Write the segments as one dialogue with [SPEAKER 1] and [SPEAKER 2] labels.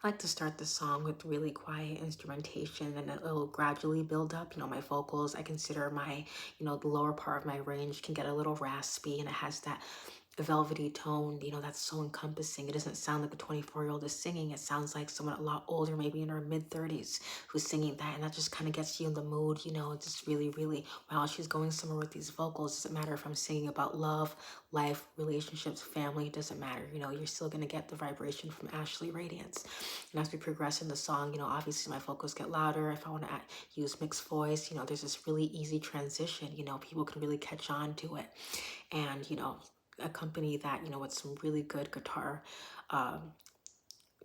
[SPEAKER 1] I like to start the song with really quiet instrumentation and it'll gradually build up. My vocals, I consider my, the lower part of my range can get a little raspy and it has that velvety tone, that's so encompassing. It doesn't sound like a 24-year-old is singing. It sounds like someone a lot older, maybe in her mid 30s, who's singing that. And that just kind of gets you in the mood, it's just really, really, wow, she's going somewhere with these vocals. Doesn't matter if I'm singing about love, life, relationships, family, it doesn't matter. You're still going to get the vibration from Ashley Radiance. And as we progress in the song, obviously my vocals get louder. If I want to use mixed voice, there's this really easy transition, people can really catch on to it. And, accompany that, with some really good guitar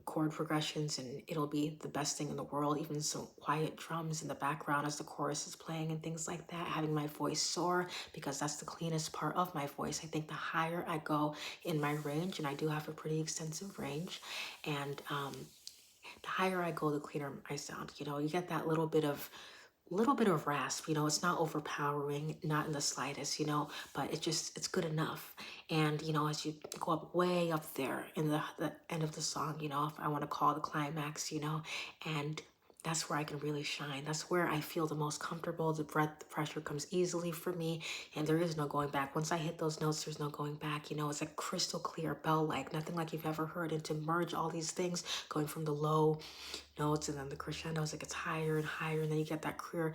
[SPEAKER 1] chord progressions, and it'll be the best thing in the world. Even some quiet drums in the background as the chorus is playing and things like that, having my voice soar, because that's the cleanest part of my voice. I think the higher I go in my range, and I do have a pretty extensive range, and the higher I go, the cleaner I sound. You get that little bit of rasp, it's not overpowering, not in the slightest, but it's good enough. And as you go up way up there in the end of the song, if I want to call the climax, and that's where I can really shine. That's where I feel the most comfortable. The breath, the pressure comes easily for me, and there is no going back. Once I hit those notes, there's no going back. It's like crystal clear, bell-like, nothing like you've ever heard. And to merge all these things, going from the low notes and then the crescendos, it gets higher and higher, and then you get that clear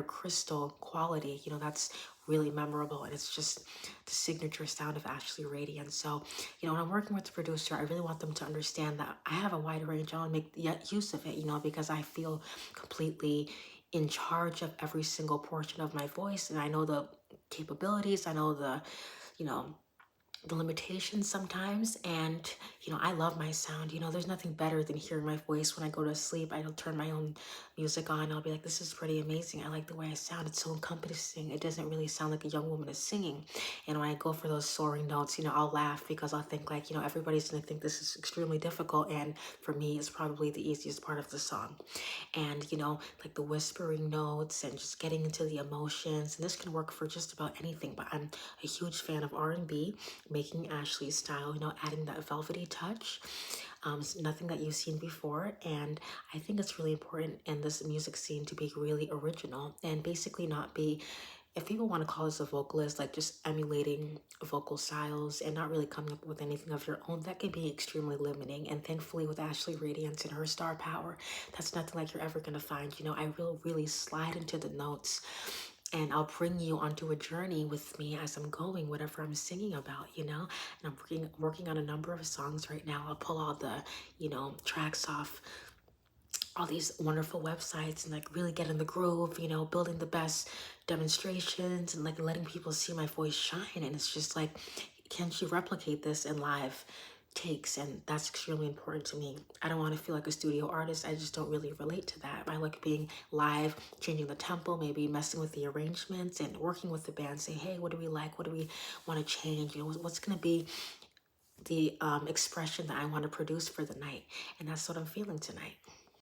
[SPEAKER 1] crystal quality. That's really memorable, and it's just the signature sound of Ashley Radiance. So, when I'm working with the producer, I really want them to understand that I have a wide range. I want to make use of it, because I feel completely in charge of every single portion of my voice, and I know the capabilities, I know the limitations sometimes. And I love my sound. There's nothing better than hearing my voice when I go to sleep. I'll turn my own music on. I'll be like, this is pretty amazing. I like the way I sound. It's so encompassing. It doesn't really sound like a young woman is singing. And when I go for those soaring notes, I'll laugh, because I'll think like, everybody's gonna think this is extremely difficult, and for me it's probably the easiest part of the song. And like the whispering notes and just getting into the emotions, and this can work for just about anything. But I'm a huge fan of R&B, making Ashley's style, adding that velvety touch. Nothing that you've seen before. And I think it's really important in this music scene to be really original and basically not be, if people want to call this a vocalist, like just emulating vocal styles and not really coming up with anything of your own, that can be extremely limiting. And thankfully with Ashley Radiance and her star power, that's nothing like you're ever going to find. I will really slide into the notes, and I'll bring you onto a journey with me as I'm going, whatever I'm singing about, and I'm working on a number of songs right now. I'll pull all the, tracks off all these wonderful websites and like really get in the groove, building the best demonstrations and like letting people see my voice shine. And it's just like, can she replicate this in live takes? And that's extremely important to me. I don't want to feel like a studio artist. I just don't really relate to that. I like being live, changing the tempo, maybe messing with the arrangements and working with the band, saying, hey, what do we like? What do we want to change? What's going to be the expression that I want to produce for the night? And that's what I'm feeling tonight.